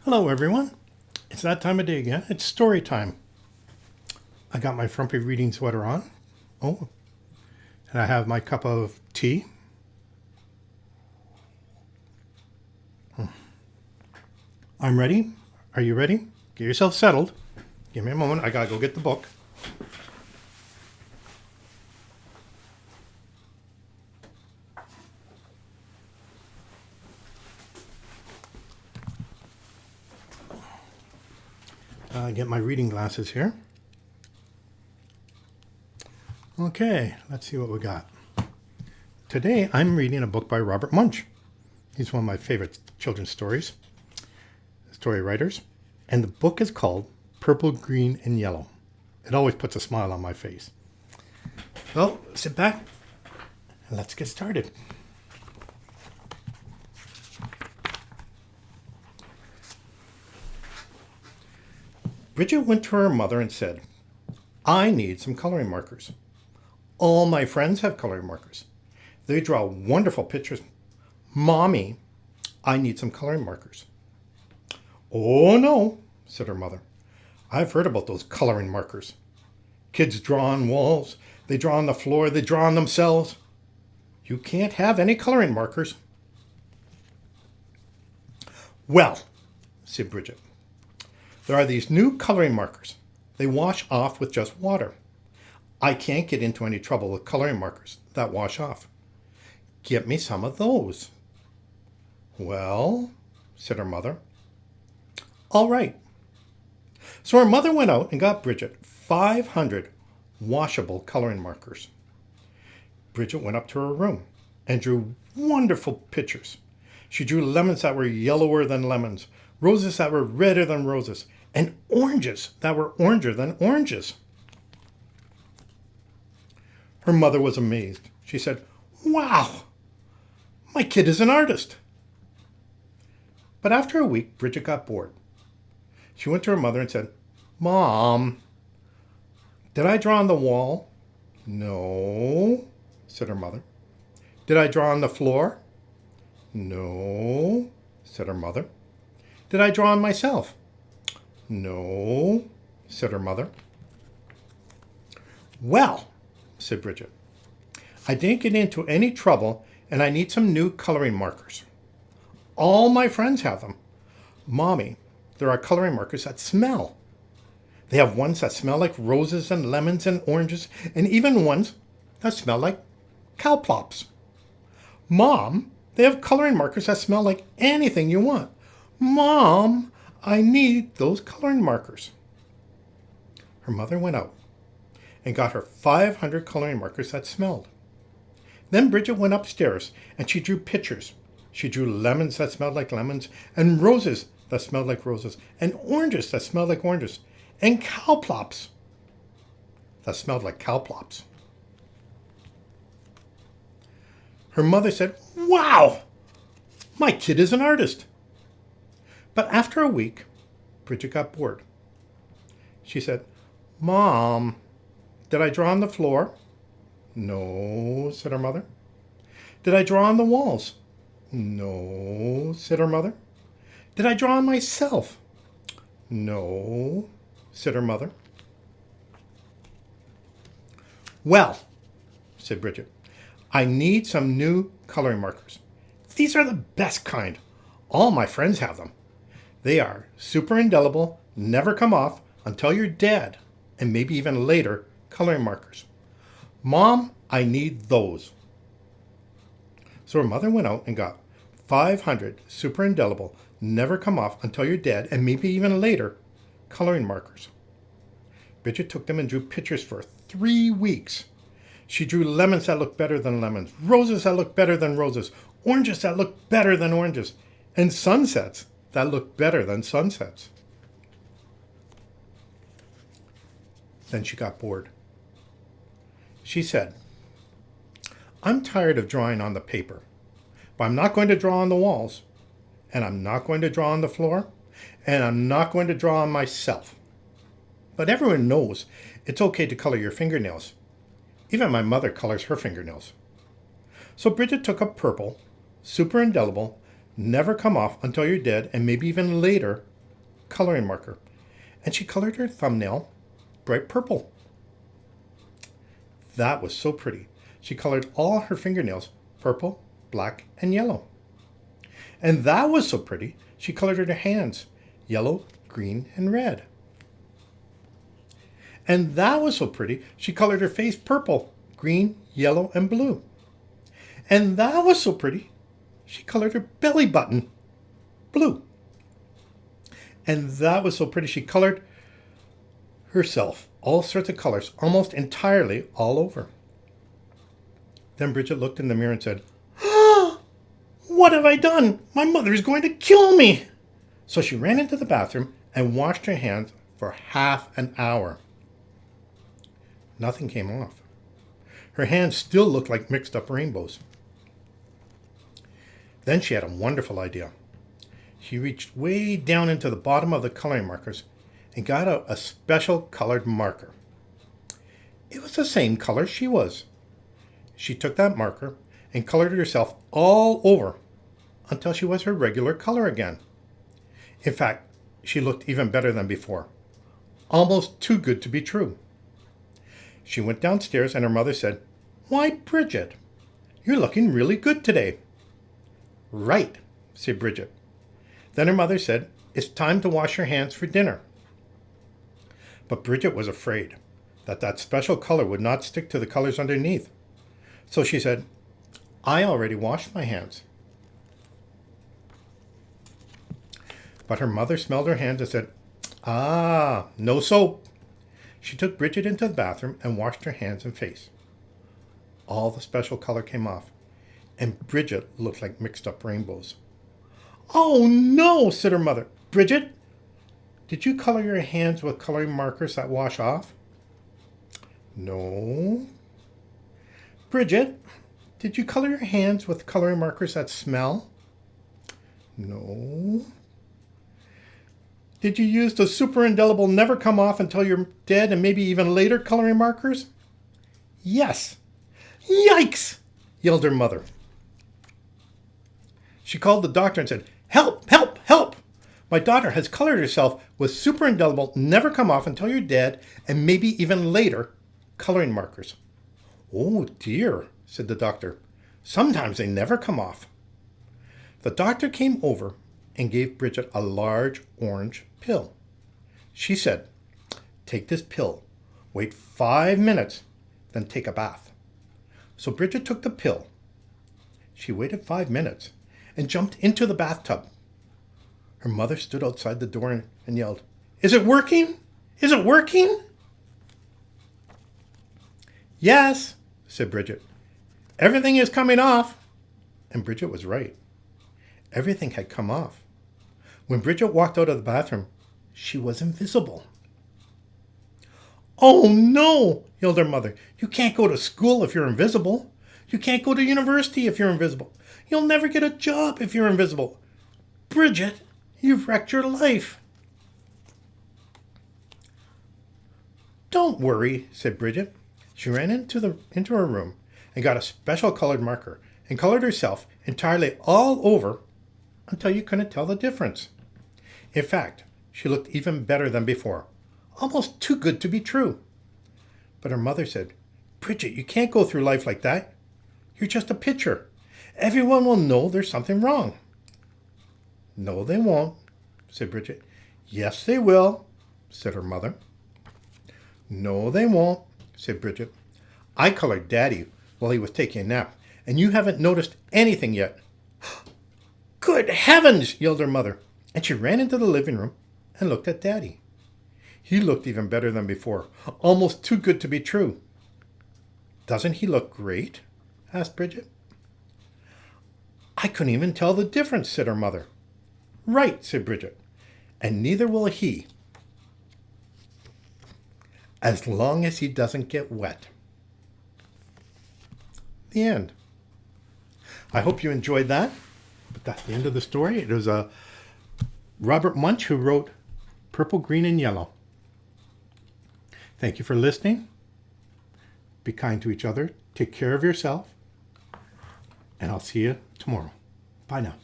Hello, everyone. It's that time of day again. It's story time. I got my frumpy reading sweater on. Oh, and I have my cup of tea. I'm ready. Are you ready? Get yourself settled. Give me a moment. I gotta go get the book. Get my reading glasses here. Okay, let's see what we got. Today I'm reading a book by Robert Munsch. He's one of my favorite children's story writers. And the book is called Purple, Green, and Yellow. It always puts a smile on my face. So sit back and let's get started. Bridget went to her mother and said, "I need some coloring markers. All my friends have coloring markers. They draw wonderful pictures. Mommy, I need some coloring markers." "Oh, no," said her mother. "I've heard about those coloring markers. Kids draw on walls, they draw on the floor, they draw on themselves. You can't have any coloring markers." "Well," said Bridget, "there are these new coloring markers. They wash off with just water. I can't get into any trouble with coloring markers that wash off. Get me some of those." "Well," said her mother. "All right." So her mother went out and got Bridget 500 washable coloring markers. Bridget went up to her room and drew wonderful pictures. She drew lemons that were yellower than lemons, roses that were redder than roses, and oranges that were oranger than oranges. Her mother was amazed. She said, "Wow, my kid is an artist." But after a week, Bridget got bored. She went to her mother and said, "Mom, did I draw on the wall?" "No," said her mother. "Did I draw on the floor?" "No," said her mother. "Did I draw on myself?" "No," said her mother. "Well," said Bridget, "I didn't get into any trouble and I need some new coloring markers. All my friends have them. Mommy, there are coloring markers that smell. They have ones that smell like roses and lemons and oranges, and even ones that smell like cow plops. Mom, they have coloring markers that smell like anything you want. Mom, I need those coloring markers." Her mother went out and got her 500 coloring markers that smelled. Then Bridget went upstairs and she drew pictures. She drew lemons that smelled like lemons, and roses that smelled like roses, and oranges that smelled like oranges, and cow plops that smelled like cow plops. Her mother said, "Wow, my kid is an artist." But after a week, Bridget got bored. She said, "Mom, did I draw on the floor?" "No," said her mother. "Did I draw on the walls?" "No," said her mother. "Did I draw on myself?" "No," said her mother. "Well," said Bridget, "I need some new coloring markers. These are the best kind. All my friends have them. They are super indelible, never come off until you're dead, and maybe even later coloring markers. Mom, I need those." So her mother went out and got 500 super indelible, never come off until you're dead, and maybe even later coloring markers. Bridget took them and drew pictures for 3 weeks. She drew lemons that looked better than lemons, roses that looked better than roses, oranges that looked better than oranges, and sunsets that looked better than sunsets. Then she got bored. She said, "I'm tired of drawing on the paper, but I'm not going to draw on the walls, and I'm not going to draw on the floor, and I'm not going to draw on myself. But everyone knows it's okay to color your fingernails. Even my mother colors her fingernails." So Bridget took up purple, super indelible, never come off until you're dead, and maybe even later coloring marker, and she colored her thumbnail bright purple. That was so pretty. She colored all her fingernails purple, black, and yellow. And that was so pretty. She colored her hands yellow, green, and red. And that was so pretty. She colored her face purple, green, yellow, and blue. And that was so pretty. She colored her belly button blue. And that was so pretty. She colored herself all sorts of colors, almost entirely all over. Then Bridget looked in the mirror and said, "Ah, what have I done? My mother is going to kill me." So she ran into the bathroom and washed her hands for half an hour. Nothing came off. Her hands still looked like mixed up rainbows. Then she had a wonderful idea. She reached way down into the bottom of the coloring markers and got out a special colored marker. It was the same color she was. She took that marker and colored herself all over until she was her regular color again. In fact, she looked even better than before. Almost too good to be true. She went downstairs and her mother said, "Why, Bridget, you're looking really good today." "Right," said Bridget. Then her mother said, "It's time to wash your hands for dinner." But Bridget was afraid that that special color would not stick to the colors underneath. So she said, "I already washed my hands." But her mother smelled her hands and said, "Ah, no soap." She took Bridget into the bathroom and washed her hands and face. All the special color came off, and Bridget looked like mixed up rainbows. "Oh no," said her mother. "Bridget, did you color your hands with coloring markers that wash off?" "No." "Bridget, did you color your hands with coloring markers that smell?" "No." "Did you use the super indelible never come off until you're dead and maybe even later coloring markers?" "Yes." "Yikes!" yelled her mother. She called the doctor and said, "Help, help, help! My daughter has colored herself with super indelible never come off until you're dead and maybe even later coloring markers." "Oh dear," said the doctor. "Sometimes they never come off." The doctor came over and gave Bridget a large orange pill. She said, "Take this pill, wait 5 minutes, then take a bath." So Bridget took the pill. She waited 5 minutes and jumped into the bathtub. Her mother stood outside the door and yelled, "Is it working? Is it working?" "Yes," said Bridget. "Everything is coming off." And Bridget was right. Everything had come off. When Bridget walked out of the bathroom, she was invisible. "Oh no," yelled her mother. "You can't go to school if you're invisible. You can't go to university if you're invisible. You'll never get a job if you're invisible. Bridget, you've wrecked your life." "Don't worry," said Bridget. She ran into her room and got a special colored marker and colored herself entirely all over until you couldn't tell the difference. In fact, she looked even better than before. Almost too good to be true. But her mother said, "Bridget, you can't go through life like that. You're just a picture. Everyone will know there's something wrong." "No, they won't," said Bridget. "Yes, they will," said her mother. "No, they won't," said Bridget. "I colored Daddy while he was taking a nap, and you haven't noticed anything yet." "Good heavens!" yelled her mother, and she ran into the living room and looked at Daddy. He looked even better than before, almost too good to be true. "Doesn't he look great?" asked Bridget. "I couldn't even tell the difference," said her mother. "Right," said Bridget, "and neither will he, as long as he doesn't get wet." The end. I hope you enjoyed that, but that's the end of the story. It was Robert Munsch who wrote Purple, Green, and Yellow. Thank you for listening. Be kind to each other. Take care of yourself. And I'll see you tomorrow. Bye now.